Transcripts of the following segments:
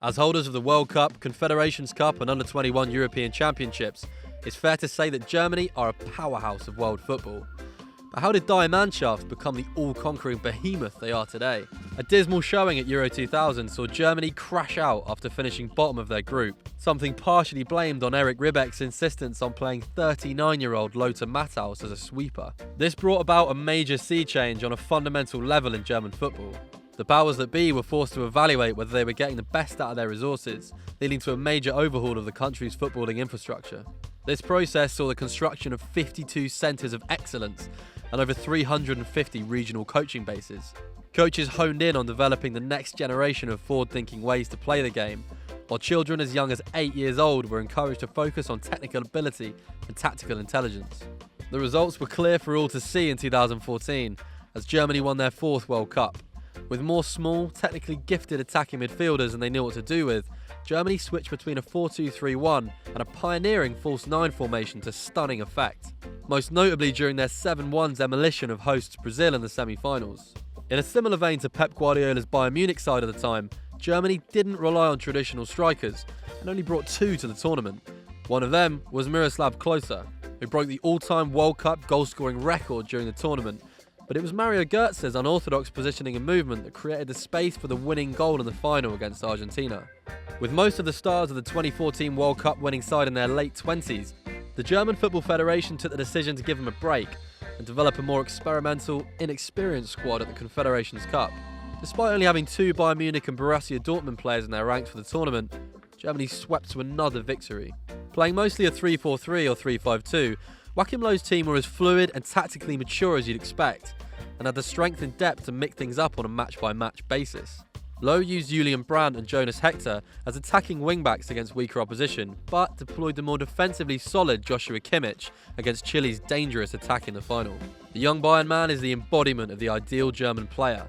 As holders of the World Cup, Confederations Cup and Under-21 European Championships, it's fair to say that Germany are a powerhouse of world football. But how did Die Mannschaft become the all-conquering behemoth they are today? A dismal showing at Euro 2000 saw Germany crash out after finishing bottom of their group, something partially blamed on Eric Ribbeck's insistence on playing 39-year-old Lothar Matthaus as a sweeper. This brought about a major sea change on a fundamental level in German football. The powers that be were forced to evaluate whether they were getting the best out of their resources, leading to a major overhaul of the country's footballing infrastructure. This process saw the construction of 52 centres of excellence and over 350 regional coaching bases. Coaches honed in on developing the next generation of forward-thinking ways to play the game, while children as young as 8 years old were encouraged to focus on technical ability and tactical intelligence. The results were clear for all to see in 2014, as Germany won their fourth World Cup. With more small, technically gifted attacking midfielders than they knew what to do with, Germany switched between a 4-2-3-1 and a pioneering false 9 formation to stunning effect, most notably during their 7-1 demolition of hosts Brazil in the semi-finals. In a similar vein to Pep Guardiola's Bayern Munich side at the time, Germany didn't rely on traditional strikers and only brought 2 to the tournament. One of them was Miroslav Klose, who broke the all-time World Cup goal-scoring record during the tournament. But it was Mario Götze's unorthodox positioning and movement that created the space for the winning goal in the final against Argentina. With most of the stars of the 2014 World Cup winning side in their late 20s, the German Football Federation took the decision to give them a break and develop a more experimental, inexperienced squad at the Confederations Cup. Despite only having 2 Bayern Munich and Borussia Dortmund players in their ranks for the tournament, Germany swept to another victory. Playing mostly a 3-4-3 or 3-5-2, Joachim Löw's team were as fluid and tactically mature as you'd expect, and had the strength and depth to mix things up on a match-by-match basis. Löw used Julian Brandt and Jonas Hector as attacking wingbacks against weaker opposition, but deployed the more defensively solid Joshua Kimmich against Chile's dangerous attack in the final. The young Bayern man is the embodiment of the ideal German player.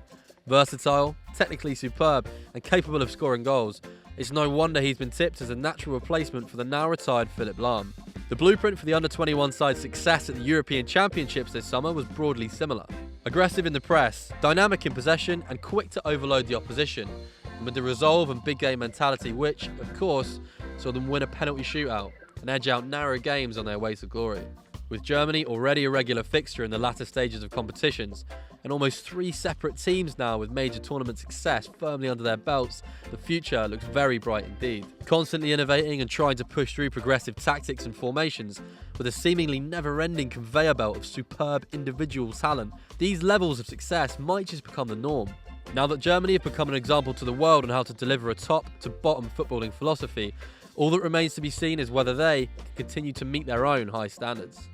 Versatile, technically superb, and capable of scoring goals, it's no wonder he's been tipped as a natural replacement for the now-retired Philipp Lahm. The blueprint for the under-21 side's success at the European Championships this summer was broadly similar. Aggressive in the press, dynamic in possession, and quick to overload the opposition, and with the resolve and big game mentality which, of course, saw them win a penalty shootout and edge out narrow games on their way to glory. With Germany already a regular fixture in the latter stages of competitions, and almost 3 separate teams now with major tournament success firmly under their belts, the future looks very bright indeed. Constantly innovating and trying to push through progressive tactics and formations, with a seemingly never-ending conveyor belt of superb individual talent, these levels of success might just become the norm. Now that Germany have become an example to the world on how to deliver a top-to-bottom footballing philosophy, all that remains to be seen is whether they can continue to meet their own high standards.